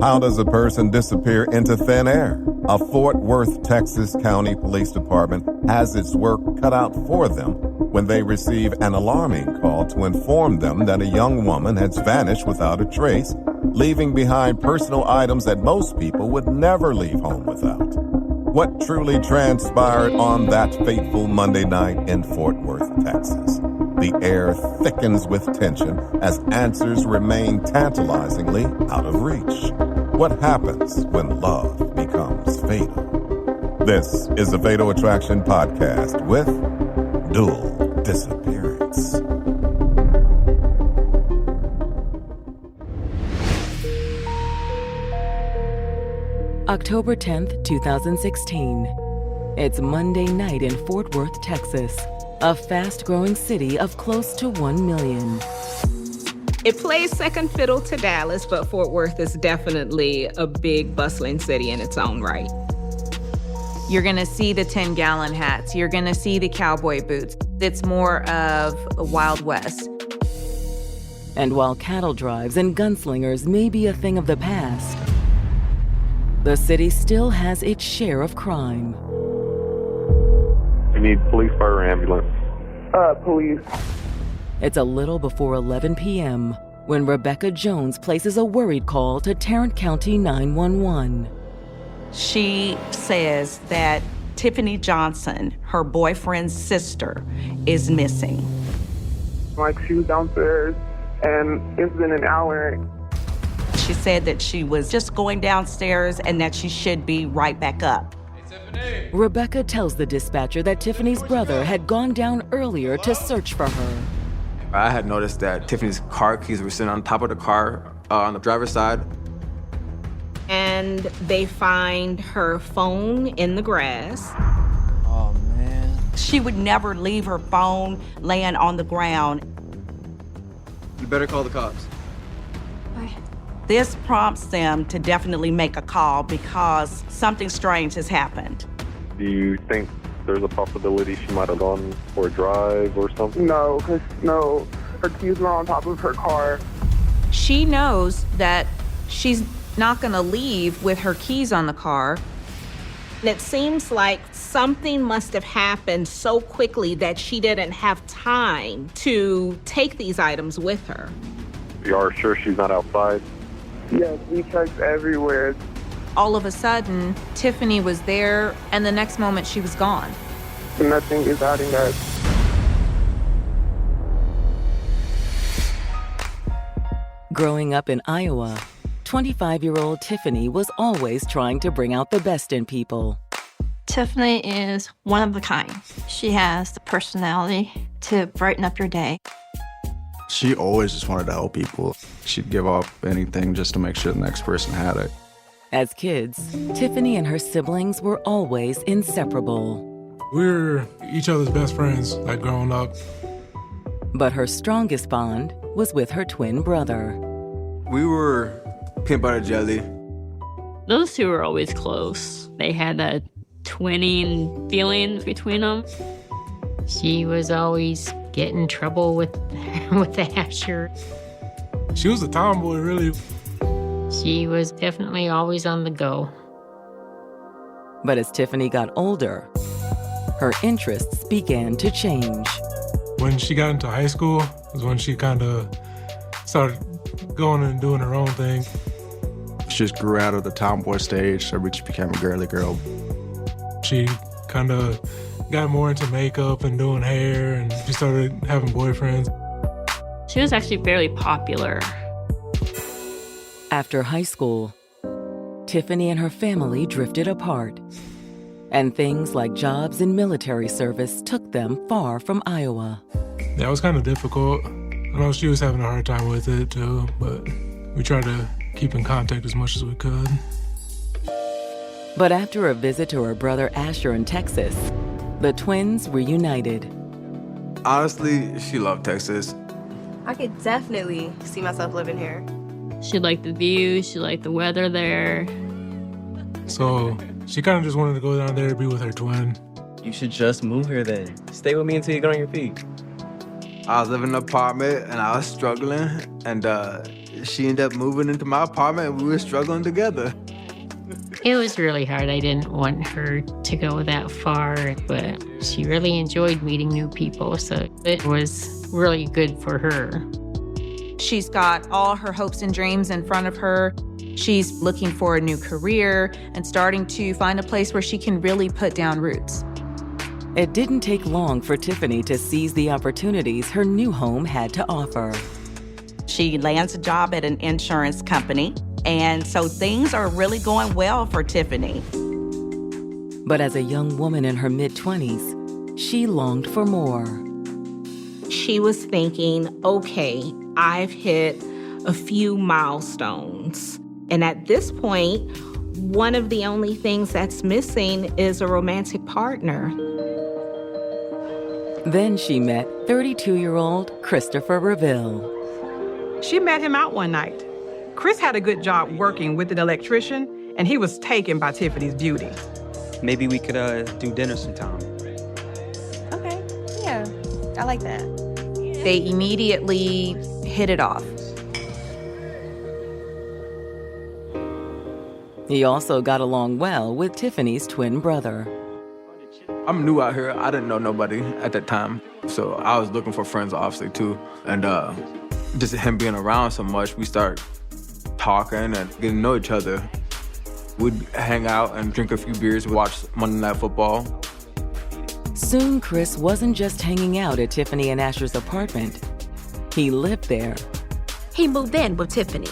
How does a person disappear into thin air? A Fort Worth, Texas County Police Department has its work cut out for them when they receive an alarming call to inform them that a young woman has vanished without a trace, leaving behind personal items that most people would never leave home without. What truly transpired on that fateful Monday night in Fort Worth, Texas? The air thickens with tension as answers remain tantalizingly out of reach. What happens when love becomes fatal? This is the Fatal Attraction Podcast with Dual Disappearance. October 10th, 2016. It's Monday night in Fort Worth, Texas, a fast-growing city of close to 1 million. It plays second fiddle to Dallas, but Fort Worth is definitely a big, bustling city in its own right. You're gonna see the 10-gallon hats. You're gonna see the cowboy boots. It's more of a Wild West. And while cattle drives and gunslingers may be a thing of the past, the city still has its share of crime. We need police, fire, or ambulance. Police. It's a little before 11 p.m. when Rebecca Jones places a worried call to Tarrant County 911. She says that Tiffany Johnson, her boyfriend's sister, is missing. Like, she was downstairs, and it's been an hour. She said that she was just going downstairs and that she should be right back up. Rebecca tells the dispatcher that Tiffany's brother had gone down earlier to search for her. I had noticed that Tiffany's car keys were sitting on top of the car on the driver's side. And they find her phone in the grass. Oh, man. She would never leave her phone laying on the ground. You better call the cops. This prompts them to definitely make a call because something strange has happened. Do you think there's a possibility she might have gone for a drive or something? No, her keys were on top of her car. She knows that she's not gonna leave with her keys on the car. And it seems like something must have happened so quickly that she didn't have time to take these items with her. You are sure she's not outside? Yes, we checked everywhere. All of a sudden, Tiffany was there, and the next moment she was gone. Nothing is adding up. Growing up in Iowa, 25-year-old Tiffany was always trying to bring out the best in people. Tiffany is one of a kind. She has the personality to brighten up your day. She always just wanted to help people. She'd give up anything just to make sure the next person had it. As kids, Tiffany and her siblings were always inseparable. We were each other's best friends, like growing up. But her strongest bond was with her twin brother. We were peanut butter jelly. Those two were always close. They had that twinning feeling between them. She was always getting in trouble with Asher. She was a tomboy, really. She was definitely always on the go. But as Tiffany got older, her interests began to change. When she got into high school was when she kind of started going and doing her own thing. She just grew out of the tomboy stage, so she became a girly girl. She kind of got more into makeup and doing hair, and she started having boyfriends. She was actually fairly popular. After high school, Tiffany and her family drifted apart, and things like jobs and military service took them far from Iowa. That was kind of difficult. I know she was having a hard time with it too, but we tried to keep in contact as much as we could. But after a visit to her brother Asher in Texas, the twins reunited. Honestly, she loved Texas. I could definitely see myself living here. She liked the view, she liked the weather there. So she kind of just wanted to go down there to be with her twin. You should just move here then. Stay with me until you get on your feet. I was living in an apartment and I was struggling, and She ended up moving into my apartment and we were struggling together. It was really hard. I didn't want her to go that far, but she really enjoyed meeting new people, so it was really good for her. She's got all her hopes and dreams in front of her. She's looking for a new career and starting to find a place where she can really put down roots. It didn't take long for Tiffany to seize the opportunities her new home had to offer. She lands a job at an insurance company, and so things are really going well for Tiffany. But as a young woman in her mid-20s, she longed for more. She was thinking, okay, I've hit a few milestones. And at this point, one of the only things that's missing is a romantic partner. Then she met 32-year-old Christopher Reville. She met him out one night. Chris had a good job working with an electrician, and he was taken by Tiffany's beauty. Maybe we could do dinner sometime. Okay, yeah, I like that. They immediately hit it off. He also got along well with Tiffany's twin brother. I'm new out here. I didn't know nobody at that time. So I was looking for friends, obviously, too. And just him being around so much, we started talking and getting to know each other. We'd hang out and drink a few beers, watch Monday Night Football. Soon, Chris wasn't just hanging out at Tiffany and Asher's apartment. He lived there. He moved in with Tiffany.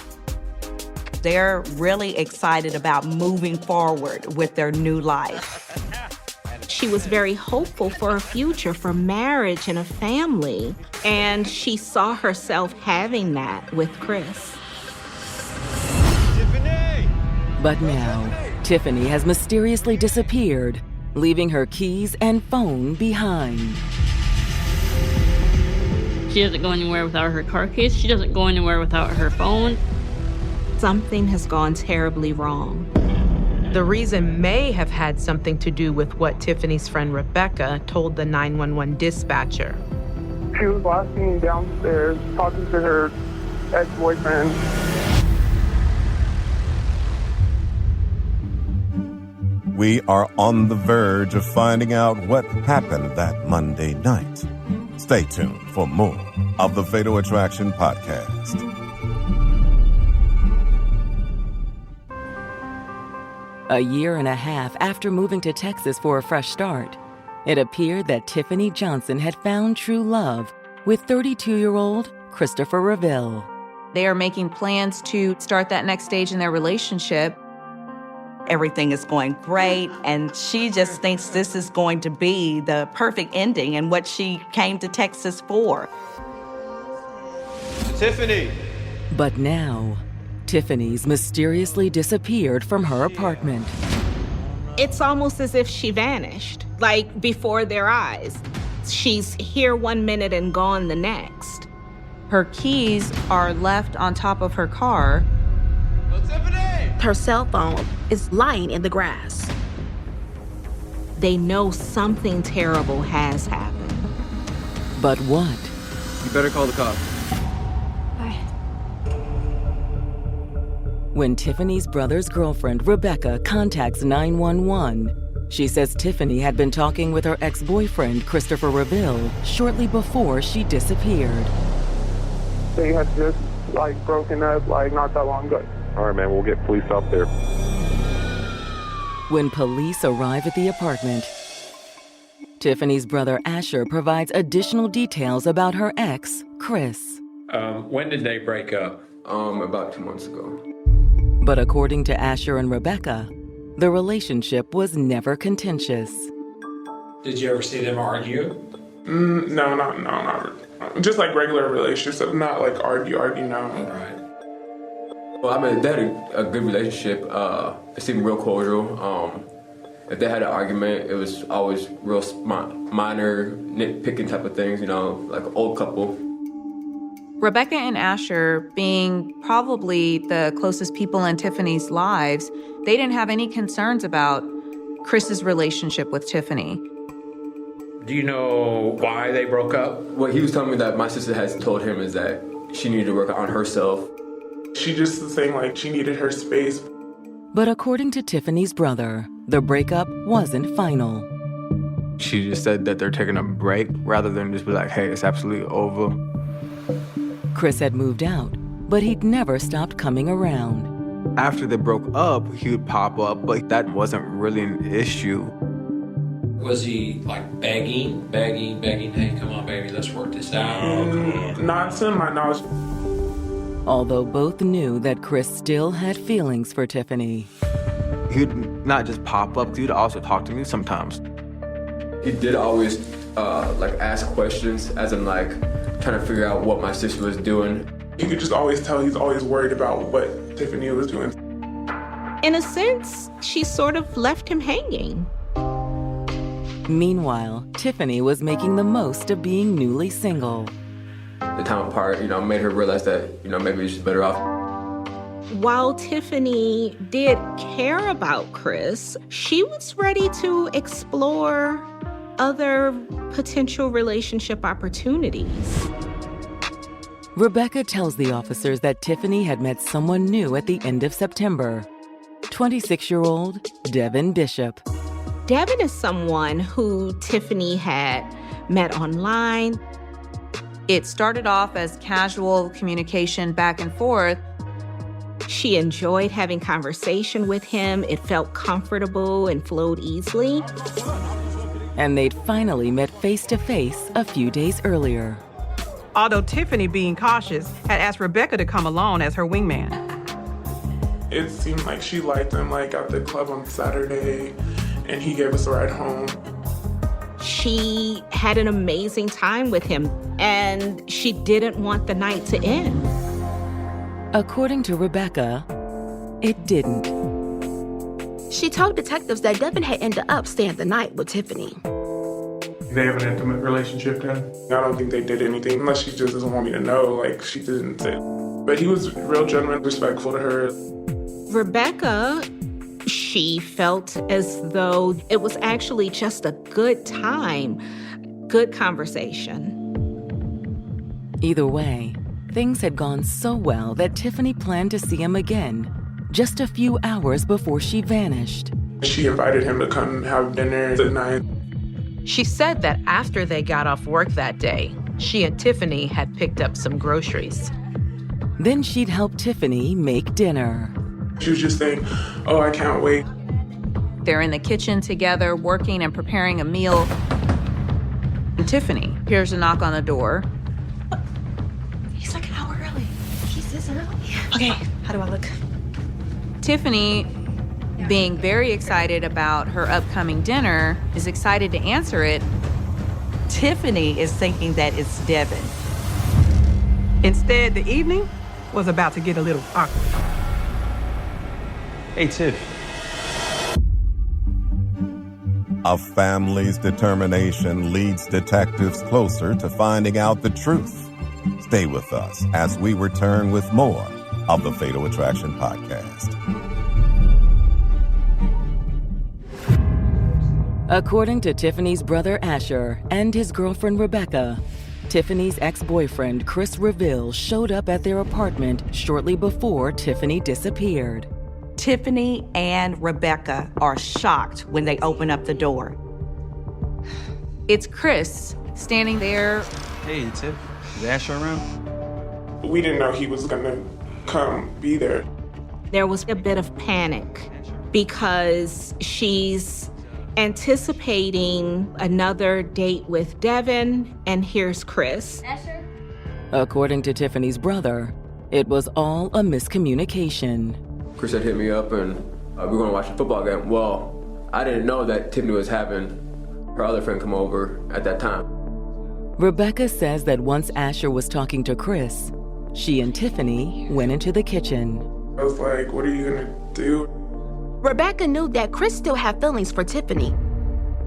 They're really excited about moving forward with their new life. She was very hopeful for a future, for marriage and a family. And she saw herself having that with Chris. Tiffany! But now, Tiffany has mysteriously disappeared, leaving her keys and phone behind. She doesn't go anywhere without her car keys. She doesn't go anywhere without her phone. Something has gone terribly wrong. The reason may have had something to do with what Tiffany's friend Rebecca told the 911 dispatcher. She was last seen downstairs talking to her ex-boyfriend. We are on the verge of finding out what happened that Monday night. Stay tuned for more of the Fatal Attraction Podcast. A year and a half after moving to Texas for a fresh start, it appeared that Tiffany Johnson had found true love with 32-year-old Christopher Reville. They are making plans to start that next stage in their relationship. Everything is going great, and she just thinks this is going to be the perfect ending and what she came to Texas for. Tiffany! But now, Tiffany's mysteriously disappeared from her apartment. It's almost as if she vanished, like before their eyes. She's here one minute and gone the next. Her keys are left on top of her car. Her cell phone is lying in the grass. They know something terrible has happened. But what? You better call the cops. When Tiffany's brother's girlfriend, Rebecca, contacts 911, she says Tiffany had been talking with her ex-boyfriend, Christopher Reville, shortly before she disappeared. They had just, broken up, not that long ago. All right, man, we'll get police out there. When police arrive at the apartment, Tiffany's brother, Asher, provides additional details about her ex, Chris. When did they break up? About 2 months ago. But according to Asher and Rebecca, the relationship was never contentious. Did you ever see them argue? No, not just regular relationship, not argue, no. Right. Well, they had a good relationship. It seemed real cordial. If they had an argument, it was always real minor, nitpicking type of things, like an old couple. Rebecca and Asher, being probably the closest people in Tiffany's lives, they didn't have any concerns about Chris's relationship with Tiffany. Do you know why they broke up? What he was telling me that my sister has told him is that she needed to work on herself. She just was saying like she needed her space. But according to Tiffany's brother, the breakup wasn't final. She just said that they're taking a break rather than just be like, hey, it's absolutely over. Chris had moved out, but he'd never stopped coming around. After they broke up, he would pop up, but that wasn't really an issue. Was he like begging, hey, come on, baby, let's work this out? Not to my knowledge. Although both knew that Chris still had feelings for Tiffany. He'd not just pop up, he'd also talk to me sometimes. He did always ask questions, as in like trying to figure out what my sister was doing. You could just always tell he's always worried about what Tiffany was doing. In a sense, she sort of left him hanging. Meanwhile, Tiffany was making the most of being newly single. The time apart, made her realize that, maybe she's better off. While Tiffany did care about Chris, she was ready to explore other potential relationship opportunities. Rebecca tells the officers that Tiffany had met someone new at the end of September. 26-year-old Devin Bishop. Devin is someone who Tiffany had met online. It started off as casual communication back and forth. She enjoyed having conversation with him. It felt comfortable and flowed easily. And they'd finally met face-to-face a few days earlier. Although Tiffany, being cautious, had asked Rebecca to come along as her wingman. It seemed like she liked him like at the club on Saturday, and he gave us a ride home. She had an amazing time with him, and she didn't want the night to end. According to Rebecca, it didn't. She told detectives that Devin had ended up staying the night with Tiffany. They have an intimate relationship then? I don't think they did anything, unless she just doesn't want me to know, like she didn't say. But he was real gentleman, respectful to her. Rebecca, she felt as though it was actually just a good time, good conversation. Either way, things had gone so well that Tiffany planned to see him again, just a few hours before she vanished. She invited him to come have dinner at night. She said that after they got off work that day, she and Tiffany had picked up some groceries. Then she'd help Tiffany make dinner. She was just saying, oh, I can't wait. They're in the kitchen together, working and preparing a meal. And Tiffany hears a knock on the door. He's like an hour early. He's this early? Okay, how do I look? Tiffany, being very excited about her upcoming dinner, is excited to answer it. Tiffany is thinking that it's Devin. Instead, the evening was about to get a little awkward. Hey, Tiff. A family's determination leads detectives closer to finding out the truth. Stay with us as we return with more of the Fatal Attraction Podcast. According to Tiffany's brother Asher and his girlfriend Rebecca, Tiffany's ex-boyfriend Chris Reville showed up at their apartment shortly before Tiffany disappeared. Tiffany and Rebecca are shocked when they open up the door. It's Chris standing there. Hey, Tiff. Is Asher around? We didn't know he was gonna come be there. There was a bit of panic because she's anticipating another date with Devin, and here's Chris. Asher? According to Tiffany's brother, it was all a miscommunication. Chris had hit me up and we were gonna watch a football game. Well, I didn't know that Tiffany was having her other friend come over at that time. Rebecca says that once Asher was talking to Chris, she and Tiffany went into the kitchen. I was like, what are you gonna do? Rebecca knew that Chris still had feelings for Tiffany.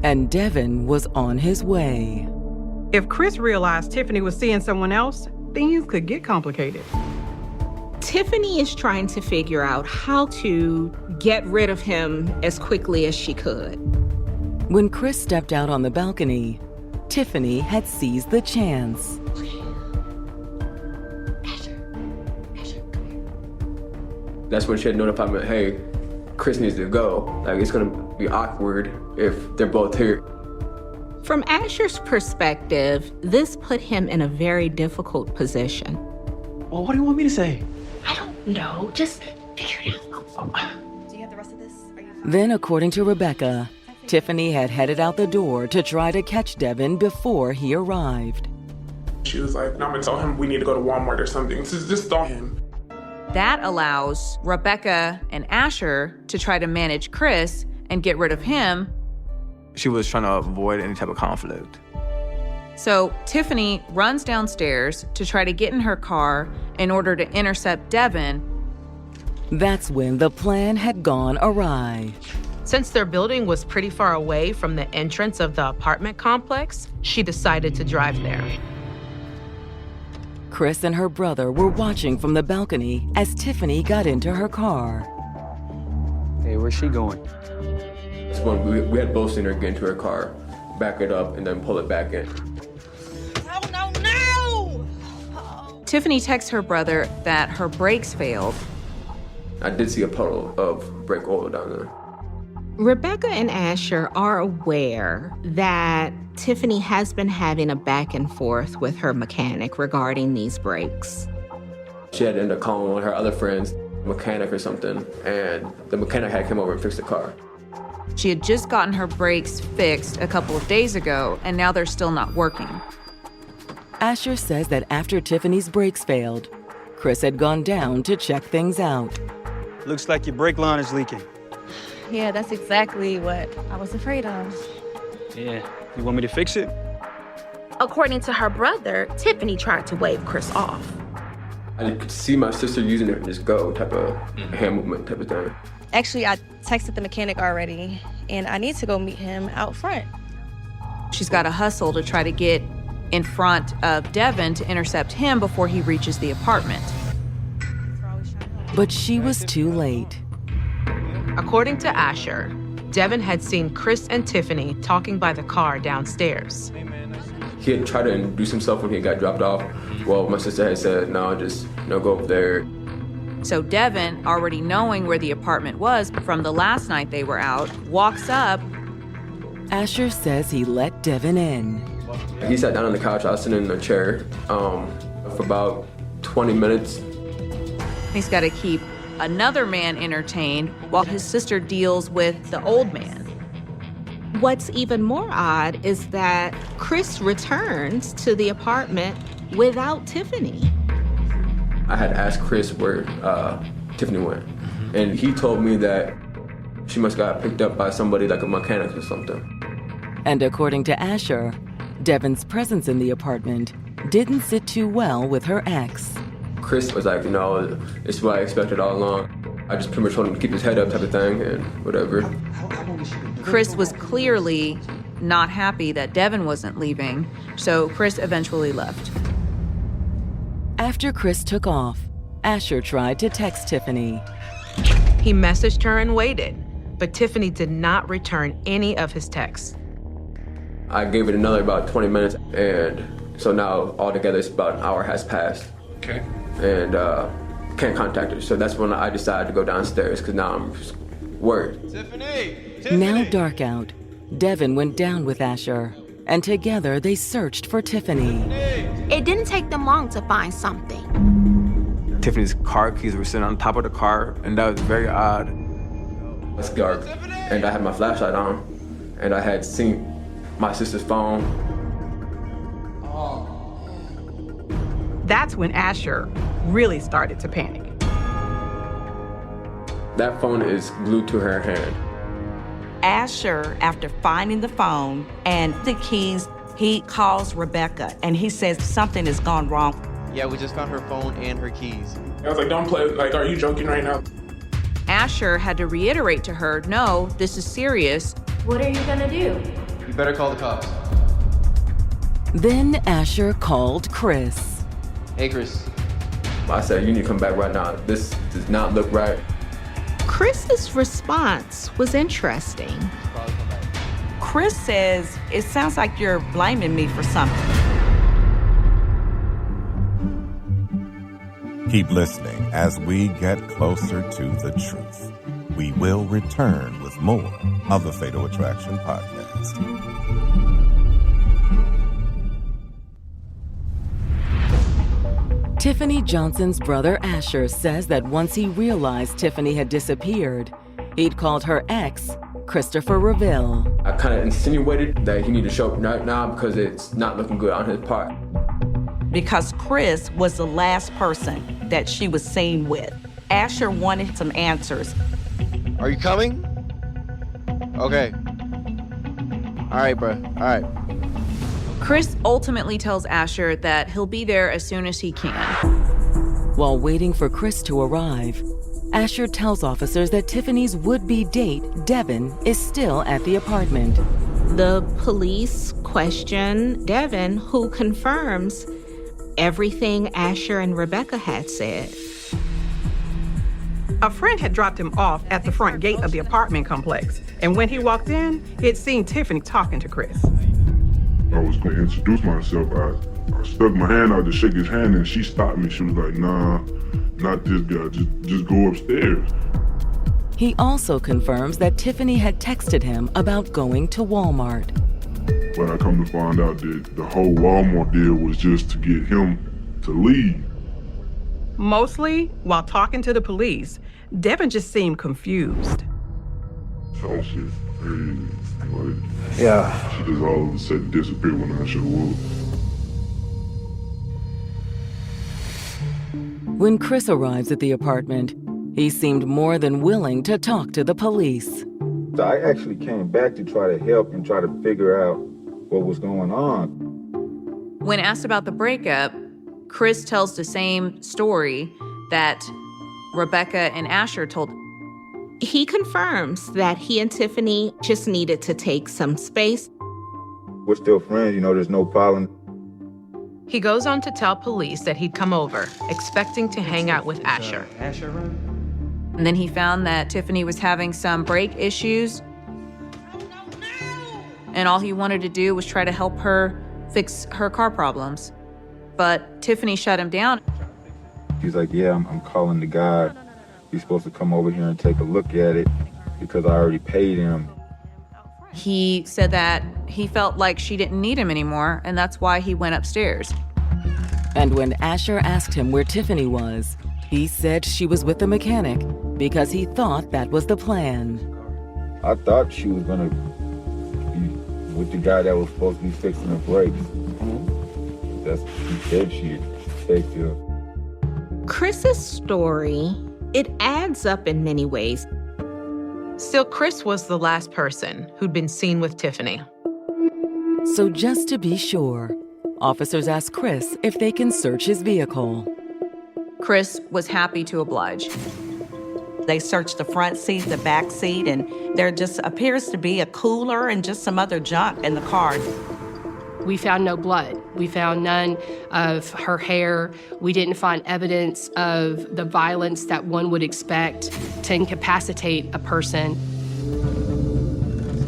And Devin was on his way. If Chris realized Tiffany was seeing someone else, things could get complicated. Tiffany is trying to figure out how to get rid of him as quickly as she could. When Chris stepped out on the balcony, Tiffany had seized the chance. That's when she had notified me, hey, Chris needs to go. Like, it's gonna be awkward if they're both here. From Asher's perspective, this put him in a very difficult position. Well, what do you want me to say? I don't know. Just figure it out. Do you have the rest of this? Then, according to Rebecca, Tiffany had headed out the door to try to catch Devin before he arrived. She was like, no, I'm gonna tell him we need to go to Walmart or something. Just tell him. That allows Rebecca and Asher to try to manage Chris and get rid of him. She was trying to avoid any type of conflict. So Tiffany runs downstairs to try to get in her car in order to intercept Devin. That's when the plan had gone awry. Since their building was pretty far away from the entrance of the apartment complex, she decided to drive there. Chris and her brother were watching from the balcony as Tiffany got into her car. Hey, where's she going? That's when we had both seen her get into her car, back it up, and then pull it back in. Tiffany texts her brother that her brakes failed. I did see a puddle of brake oil down there. Rebecca and Asher are aware that Tiffany has been having a back and forth with her mechanic regarding these brakes. She had ended up calling one of her other friends, mechanic or something, and the mechanic had come over and fixed the car. She had just gotten her brakes fixed a couple of days ago, and now they're still not working. Asher says that after Tiffany's brakes failed, Chris had gone down to check things out. Looks like your brake line is leaking. Yeah, that's exactly what I was afraid of. Yeah, you want me to fix it? According to her brother, Tiffany tried to wave Chris off. I could see my sister using it and just go type of hand movement type of thing. Actually, I texted the mechanic already, and I need to go meet him out front. She's got to hustle to try to get in front of Devin to intercept him before he reaches the apartment. But she was too late. According to Asher, Devin had seen Chris and Tiffany talking by the car downstairs. He had tried to introduce himself when he got dropped off. Well, my sister had said, no, just go over there. So Devin, already knowing where the apartment was from the last night they were out, walks up. Asher says he let Devin in. He sat down on the couch. I was sitting in a chair for about 20 minutes. He's got to keep another man entertained while his sister deals with the old man. What's even more odd is that Chris returns to the apartment without Tiffany. I had asked Chris where Tiffany went, and he told me that she must have got picked up by somebody like a mechanic or something. And according to Asher, Devin's presence in the apartment didn't sit too well with her ex. Chris was like, no, it's what I expected all along. I just pretty much told him to keep his head up type of thing and whatever. Chris was clearly not happy that Devin wasn't leaving, so Chris eventually left. After Chris took off, Asher tried to text Tiffany. He messaged her and waited, but Tiffany did not return any of his texts. I gave it another about 20 minutes, and so now altogether it's about an hour has passed. Okay. And can't contact her. So that's when I decided to go downstairs, because now I'm just worried. Tiffany! Now dark out, Devin went down with Asher, and together they searched for Tiffany. It didn't take them long to find something. Tiffany's car keys were sitting on top of the car, and that was very odd. It's dark, and I had my flashlight on, and I had seen my sister's phone. That's when Asher really started to panic. That phone is glued to her hand. Asher, after finding the phone and the keys, he calls Rebecca and he says something has gone wrong. Yeah, we just found her phone and her keys. I was like, don't play, like, are you joking right now? Asher had to reiterate to her, no, this is serious. What are you gonna do? You better call the cops. Then Asher called Chris. Hey, Chris. I said, you need to come back right now. This does not look right. Chris's response was interesting. Chris says, it sounds like you're blaming me for something. Keep listening as we get closer to the truth. We will return with more of the Fatal Attraction Podcast. Tiffany Johnson's brother Asher says that once he realized Tiffany had disappeared, he'd called her ex, Christopher Reville. I kind of insinuated that he needed to show up right now because it's not looking good on his part. Because Chris was the last person that she was seen with. Asher wanted some answers. Are you coming? Okay. All right, bro. All right. Chris ultimately tells Asher that he'll be there as soon as he can. While waiting for Chris to arrive, Asher tells officers that Tiffany's would-be date, Devin, is still at the apartment. The police question Devin, who confirms everything Asher and Rebecca had said. A friend had dropped him off at the front gate of the apartment complex, and when he walked in, he had seen Tiffany talking to Chris. I was going to introduce myself. I stuck my hand out to shake his hand, and she stopped me. She was like, "Nah, not this guy. Just go upstairs." He also confirms that Tiffany had texted him about going to Walmart. But I come to find out that the whole Walmart deal was just to get him to leave. Mostly, while talking to the police, Devin just seemed confused. So shit crazy. Like, yeah. She just all of a sudden disappeared when I showed up. When Chris arrives at the apartment, he seemed more than willing to talk to the police. So I actually came back to try to help and try to figure out what was going on. When asked about the breakup, Chris tells the same story that Rebecca and Asher told. He confirms that he and Tiffany just needed to take some space. We're still friends, there's no problem. He goes on to tell police that he'd come over, expecting to hang out with Asher. And then he found that Tiffany was having some brake issues. And all he wanted to do was try to help her fix her car problems. But Tiffany shut him down. He's like, yeah, I'm calling the guy. He's supposed to come over here and take a look at it because I already paid him. He said that he felt like she didn't need him anymore, and that's why he went upstairs. And when Asher asked him where Tiffany was, he said she was with the mechanic because he thought that was the plan. I thought she was gonna be with the guy that was supposed to be fixing her brakes. That's what he said she had taken her. Chris's story, it adds up in many ways. Still, Chris was the last person who'd been seen with Tiffany. So just to be sure, officers asked Chris if they can search his vehicle. Chris was happy to oblige. They searched the front seat, the back seat, and there just appears to be a cooler and just some other junk in the car. We found no blood. We found none of her hair. We didn't find evidence of the violence that one would expect to incapacitate a person.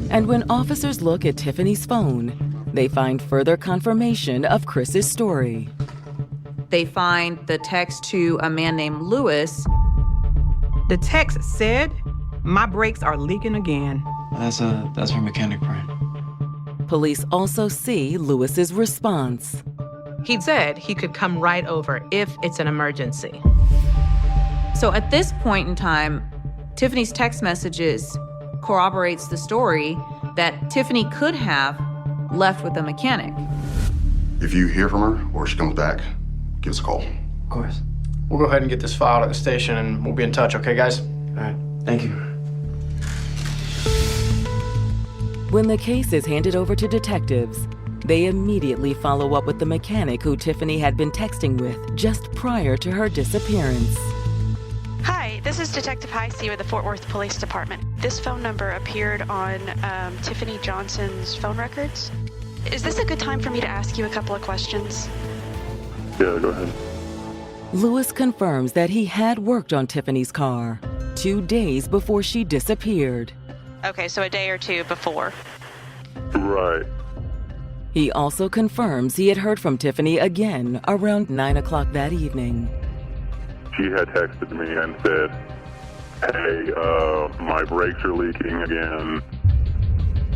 And when officers look at Tiffany's phone, they find further confirmation of Chris's story. They find the text to a man named Lewis. The text said, "My brakes are leaking again." That's her mechanic friend. Police also see Lewis's response. He'd said he could come right over if it's an emergency. So at this point in time, Tiffany's text messages corroborates the story that Tiffany could have left with the mechanic. If you hear from her or she comes back, give us a call. Of course. We'll go ahead and get this filed at the station and we'll be in touch, okay, guys? All right. Thank you. When the case is handed over to detectives, they immediately follow up with the mechanic who Tiffany had been texting with just prior to her disappearance. Hi, this is Detective Heisey with the Fort Worth Police Department. This phone number appeared on Tiffany Johnson's phone records. Is this a good time for me to ask you a couple of questions? Yeah, go ahead. Lewis confirms that he had worked on Tiffany's car 2 days before she disappeared. Okay, so a day or two before. Right. He also confirms he had heard from Tiffany again around 9 o'clock that evening. She had texted me and said, hey, my brakes are leaking again.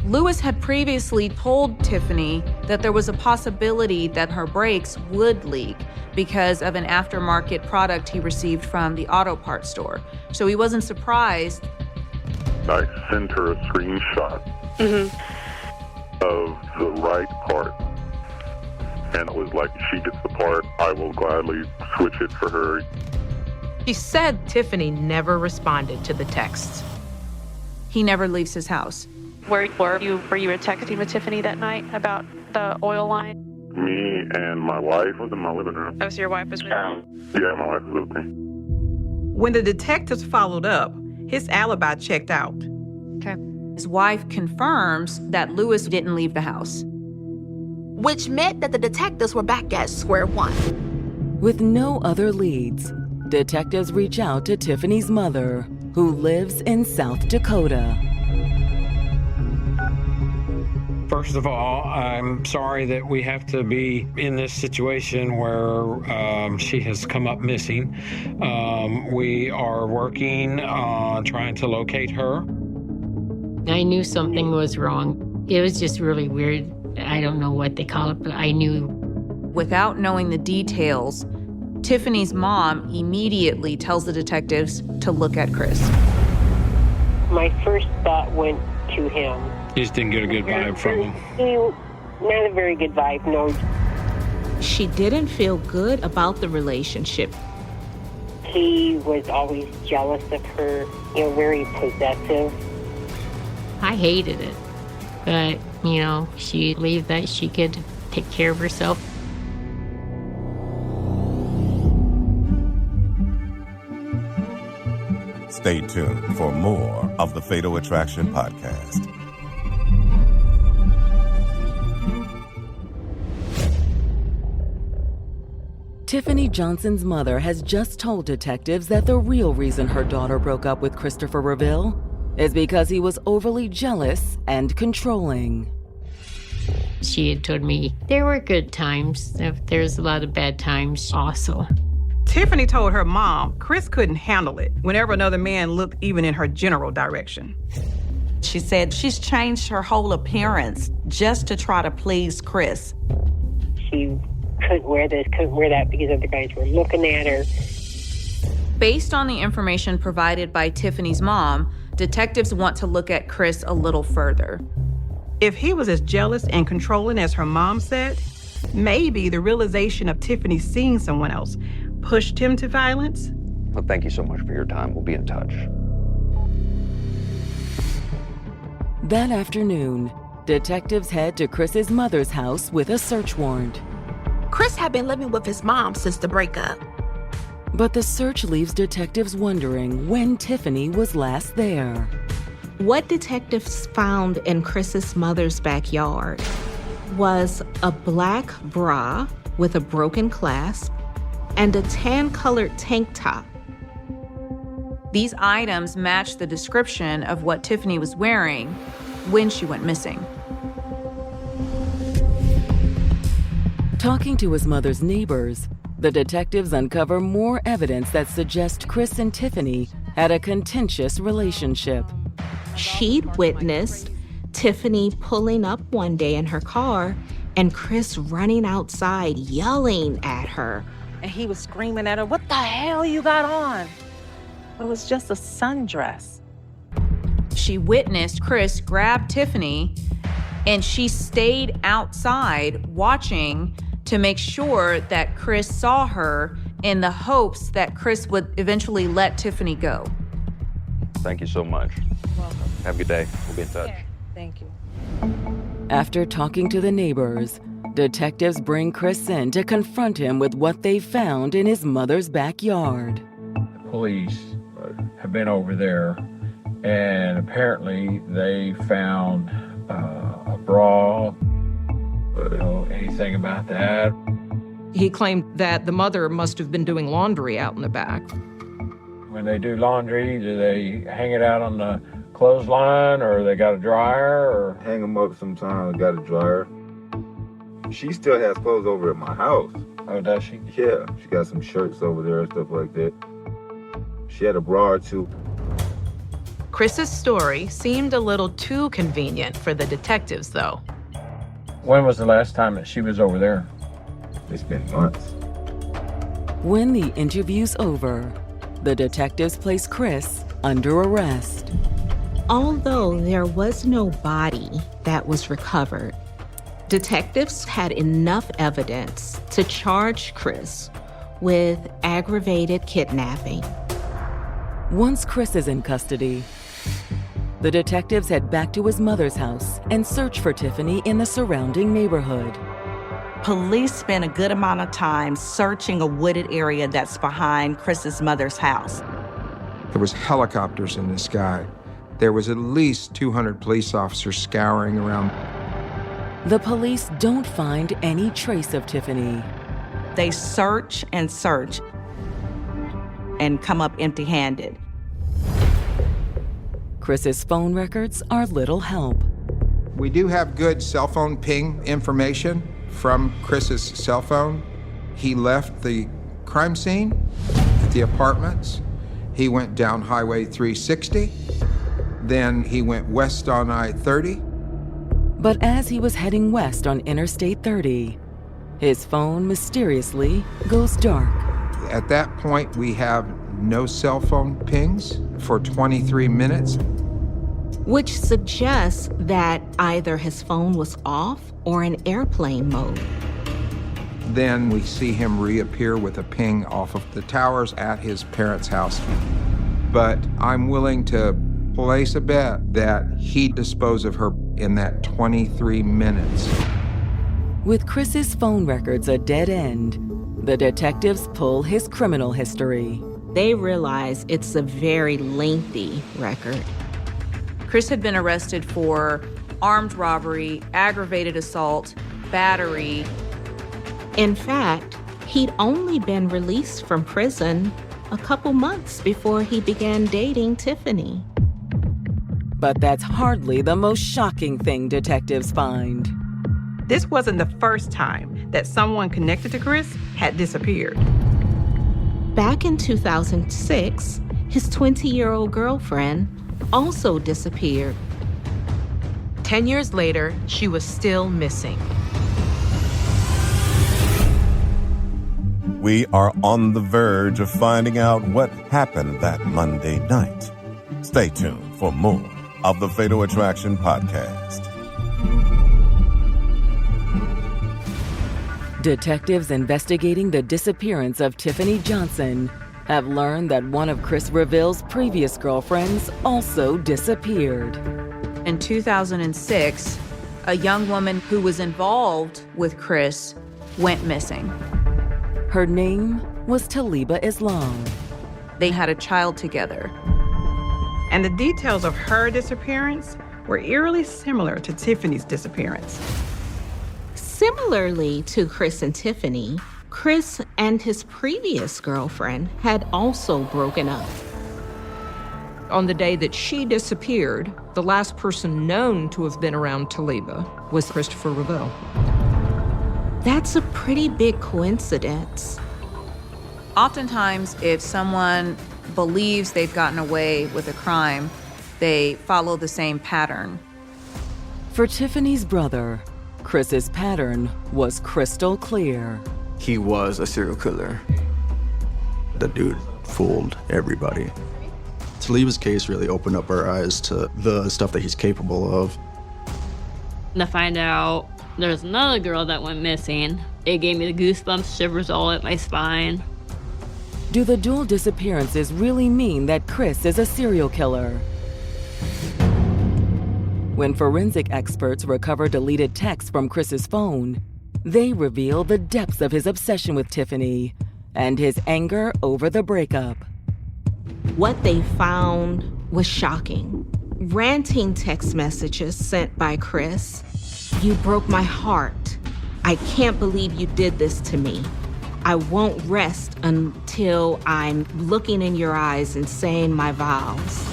Lewis had previously told Tiffany that there was a possibility that her brakes would leak because of an aftermarket product he received from the auto parts store. So he wasn't surprised. I sent her a screenshot of the right part. And it was like, if she gets the part, I will gladly switch it for her. She said Tiffany never responded to the texts. He never leaves his house. Were you texting with Tiffany that night about the oil line? Me and my wife was in my living room. Oh, so your wife was with you? Yeah, my wife was with me. When the detectives followed up, his alibi checked out. Okay. His wife confirms that Lewis didn't leave the house. Which meant that the detectives were back at square one. With no other leads, detectives reach out to Tiffany's mother, who lives in South Dakota. First of all, I'm sorry that we have to be in this situation where she has come up missing. We are working on trying to locate her. I knew something was wrong. It was just really weird. I don't know what they call it, but I knew. Without knowing the details, Tiffany's mom immediately tells the detectives to look at Chris. My first thought went to him. You just didn't get a good vibe from him. Not a very good vibe, no. She didn't feel good about the relationship. He was always jealous of her, very possessive. I hated it. But, she believed that she could take care of herself. Stay tuned for more of the Fatal Attraction podcast. Tiffany Johnson's mother has just told detectives that the real reason her daughter broke up with Christopher Reville is because he was overly jealous and controlling. She had told me there were good times. There's a lot of bad times also. Tiffany told her mom Chris couldn't handle it whenever another man looked even in her general direction. She said she's changed her whole appearance just to try to please Chris. She couldn't wear this, couldn't wear that because other guys were looking at her. Based on the information provided by Tiffany's mom, detectives want to look at Chris a little further. If he was as jealous and controlling as her mom said, maybe the realization of Tiffany seeing someone else pushed him to violence. Well, thank you so much for your time. We'll be in touch. That afternoon, detectives head to Chris's mother's house with a search warrant. Chris had been living with his mom since the breakup. But the search leaves detectives wondering when Tiffany was last there. What detectives found in Chris's mother's backyard was a black bra with a broken clasp and a tan-colored tank top. These items match the description of what Tiffany was wearing when she went missing. Talking to his mother's neighbors, the detectives uncover more evidence that suggests Chris and Tiffany had a contentious relationship. She'd witnessed Tiffany pulling up one day in her car and Chris running outside yelling at her. And he was screaming at her, "What the hell you got on?" It was just a sundress. She witnessed Chris grab Tiffany and she stayed outside watching to make sure that Chris saw her in the hopes that Chris would eventually let Tiffany go. Thank you so much. Welcome. Have a good day. We'll be in touch. Yeah, thank you. After talking to the neighbors, detectives bring Chris in to confront him with what they found in his mother's backyard. The police have been over there, and apparently they found a bra. Anything about that? He claimed that the mother must have been doing laundry out in the back. When they do laundry, do they hang it out on the clothesline, or they got a dryer, or hang them up sometimes? Got a dryer. She still has clothes over at my house. Oh, does she? Yeah, she got some shirts over there and stuff like that. She had a bra or two. Chris's story seemed a little too convenient for the detectives, though. When was the last time that she was over there? It's been months. When the interview's over, the detectives place Chris under arrest. Although there was no body that was recovered, detectives had enough evidence to charge Chris with aggravated kidnapping. Once Chris is in custody, the detectives head back to his mother's house and search for Tiffany in the surrounding neighborhood. Police spent a good amount of time searching a wooded area that's behind Chris's mother's house. There was helicopters in the sky. There was at least 200 police officers scouring around. The police don't find any trace of Tiffany. They search and search and come up empty-handed. Chris's phone records are little help. We do have good cell phone ping information from Chris's cell phone. He left the crime scene at the apartments. He went down Highway 360. Then he went west on I-30. But as he was heading west on Interstate 30, his phone mysteriously goes dark. At that point, we have no cell phone pings for 23 minutes. Which suggests that either his phone was off or in airplane mode. Then we see him reappear with a ping off of the towers at his parents' house. But I'm willing to place a bet that he disposed of her in that 23 minutes. With Chris's phone records a dead end, the detectives pull his criminal history. They realize it's a very lengthy record. Chris had been arrested for armed robbery, aggravated assault, battery. In fact, he'd only been released from prison a couple months before he began dating Tiffany. But that's hardly the most shocking thing detectives find. This wasn't the first time that someone connected to Chris had disappeared. Back in 2006, his 20-year-old girlfriend also disappeared. 10 years later, she was still missing. We are on the verge of finding out what happened that Monday night. Stay tuned for more of the Fatal Attraction podcast. Detectives investigating the disappearance of Tiffany Johnson have learned that one of Chris Reville's previous girlfriends also disappeared. In 2006, a young woman who was involved with Chris went missing. Her name was Taliba Islam. They had a child together. And the details of her disappearance were eerily similar to Tiffany's disappearance. Similarly to Chris and Tiffany, Chris and his previous girlfriend had also broken up. On the day that she disappeared, the last person known to have been around Taliba was Christopher Reville. That's a pretty big coincidence. Oftentimes, if someone believes they've gotten away with a crime, they follow the same pattern. For Tiffany's brother, Chris's pattern was crystal clear. He was a serial killer. The dude fooled everybody. Taliba's case really opened up our eyes to the stuff that he's capable of. To find out there's another girl that went missing, it gave me the goosebumps, shivers all up my spine. Do the dual disappearances really mean that Chris is a serial killer? When forensic experts recover deleted texts from Chris's phone, they reveal the depths of his obsession with Tiffany and his anger over the breakup. What they found was shocking. Ranting text messages sent by Chris. "You broke my heart. I can't believe you did this to me. I won't rest until I'm looking in your eyes and saying my vows."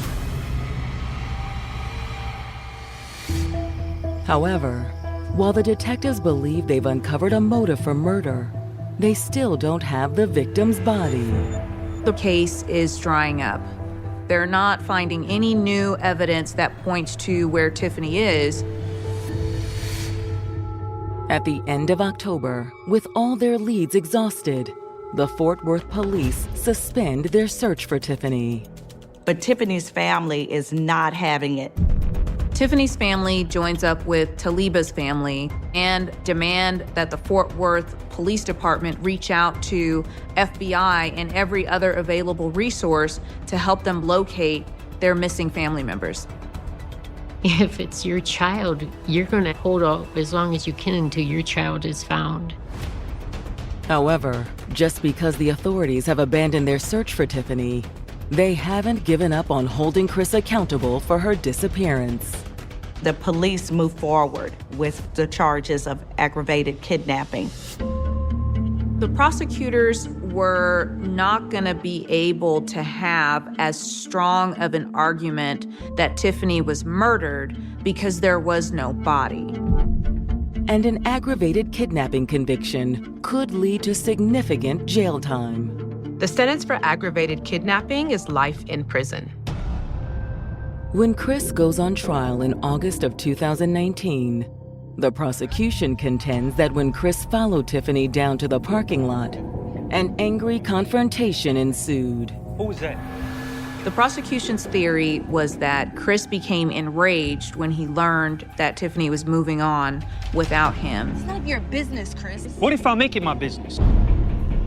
However, while the detectives believe they've uncovered a motive for murder, they still don't have the victim's body. The case is drying up. They're not finding any new evidence that points to where Tiffany is. At the end of October, with all their leads exhausted, the Fort Worth police suspend their search for Tiffany. But Tiffany's family is not having it. Tiffany's family joins up with Taliba's family and demand that the Fort Worth Police Department reach out to FBI and every other available resource to help them locate their missing family members. If it's your child, you're going to hold off as long as you can until your child is found. However, just because the authorities have abandoned their search for Tiffany, they haven't given up on holding Chris accountable for her disappearance. The police move forward with the charges of aggravated kidnapping. The prosecutors were not going to be able to have as strong of an argument that Tiffany was murdered because there was no body. And an aggravated kidnapping conviction could lead to significant jail time. The sentence for aggravated kidnapping is life in prison. When Chris goes on trial in August of 2019, the prosecution contends that when Chris followed Tiffany down to the parking lot, an angry confrontation ensued. Who was that? The prosecution's theory was that Chris became enraged when he learned that Tiffany was moving on without him. It's none of your business, Chris. What if I make it my business?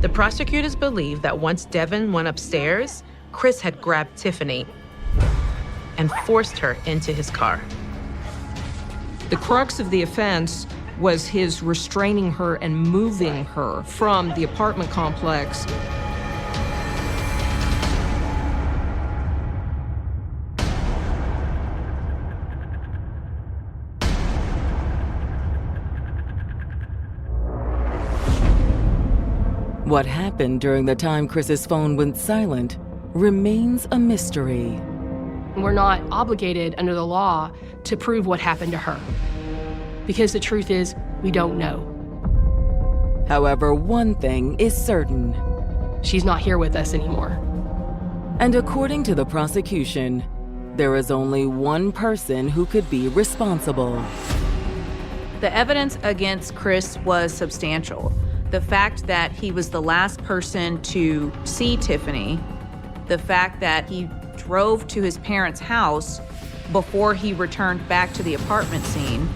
The prosecutors believe that once Devin went upstairs, Chris had grabbed Tiffany and forced her into his car. The crux of the offense was his restraining her and moving her from the apartment complex. What happened during the time Chris's phone went silent remains a mystery. We're not obligated under the law to prove what happened to her, because the truth is, we don't know. However, one thing is certain. She's not here with us anymore. And according to the prosecution, there is only one person who could be responsible. The evidence against Chris was substantial. The fact that he was the last person to see Tiffany, the fact that he drove to his parents' house before he returned back to the apartment scene,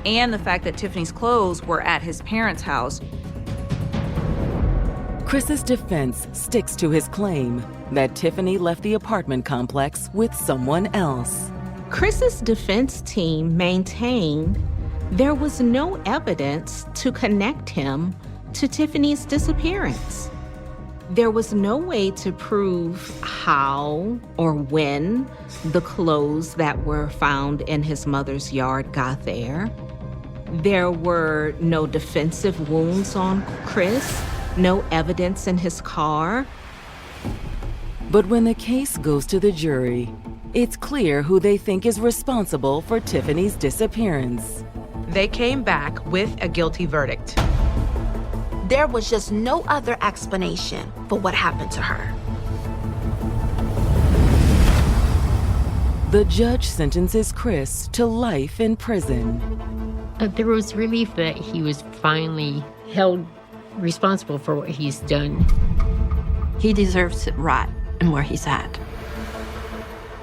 and the fact that Tiffany's clothes were at his parents' house. Chris's defense sticks to his claim that Tiffany left the apartment complex with someone else. Chris's defense team maintained there was no evidence to connect him to Tiffany's disappearance. There was no way to prove how or when the clothes that were found in his mother's yard got there. There were no defensive wounds on Chris, no evidence in his car. But when the case goes to the jury, it's clear who they think is responsible for Tiffany's disappearance. They came back with a guilty verdict. There was just no other explanation for what happened to her. The judge sentences Chris to life in prison. There was relief that he was finally held responsible for what he's done. He deserves it right and where he's at.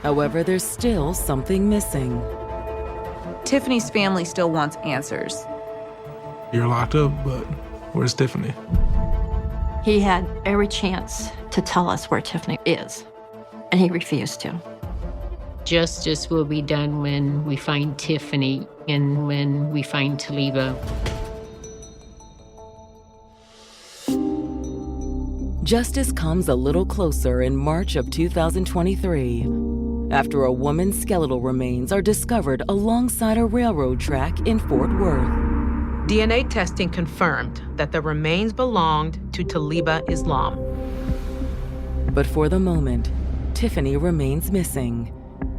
However, there's still something missing. Tiffany's family still wants answers. You're locked up, but where's Tiffany? He had every chance to tell us where Tiffany is, and he refused to. Justice will be done when we find Tiffany and when we find Taliba. Justice comes a little closer in March of 2023, after a woman's skeletal remains are discovered alongside a railroad track in Fort Worth. DNA testing confirmed that the remains belonged to Taliba Islam. But for the moment, Tiffany remains missing,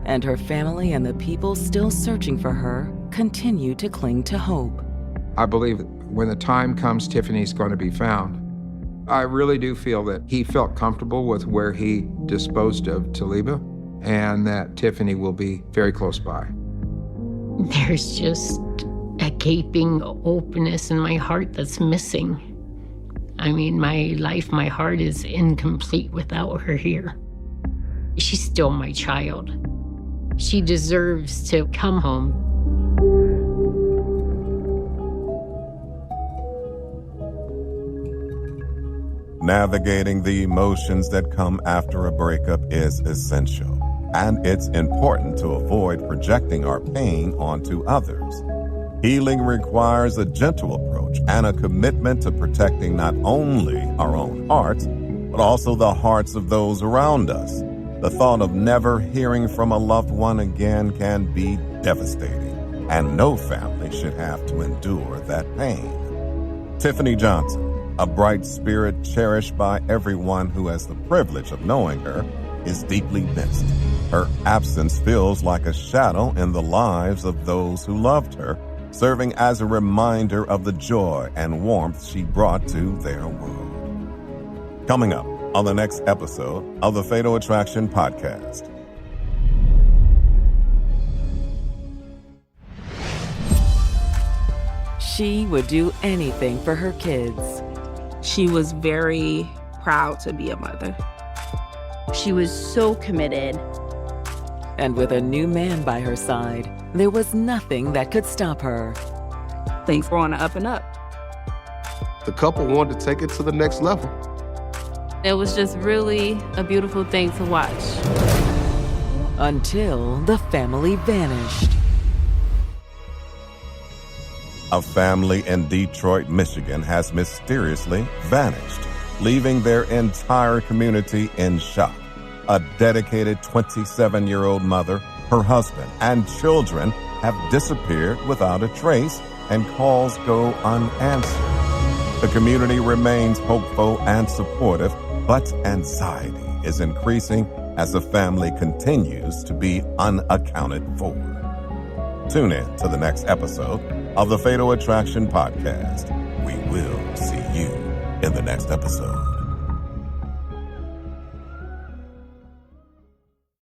and her family and the people still searching for her continue to cling to hope. I believe when the time comes, Tiffany's going to be found. I really do feel that he felt comfortable with where he disposed of Taliba, and that Tiffany will be very close by. There's just a gaping openness in my heart that's missing. I mean, my life, my heart is incomplete without her here. She's still my child. She deserves to come home. Navigating the emotions that come after a breakup is essential, and it's important to avoid projecting our pain onto others. Healing requires a gentle approach and a commitment to protecting not only our own hearts, but also the hearts of those around us. The thought of never hearing from a loved one again can be devastating, and no family should have to endure that pain. Tiffany Johnson, a bright spirit cherished by everyone who has the privilege of knowing her, is deeply missed. Her absence feels like a shadow in the lives of those who loved her, serving as a reminder of the joy and warmth she brought to their world. Coming up on the next episode of the Fatal Attraction Podcast. She would do anything for her kids. She was very proud to be a mother. She was so committed. And with a new man by her side, there was nothing that could stop her. Things were on the up and up. The couple wanted to take it to the next level. It was just really a beautiful thing to watch. Until the family vanished. A family in Detroit, Michigan has mysteriously vanished, leaving their entire community in shock. A dedicated 27-year-old mother, her husband, and children have disappeared without a trace, and calls go unanswered. The community remains hopeful and supportive, but anxiety is increasing as the family continues to be unaccounted for. Tune in to the next episode of the Fatal Attraction Podcast. We will see you in the next episode.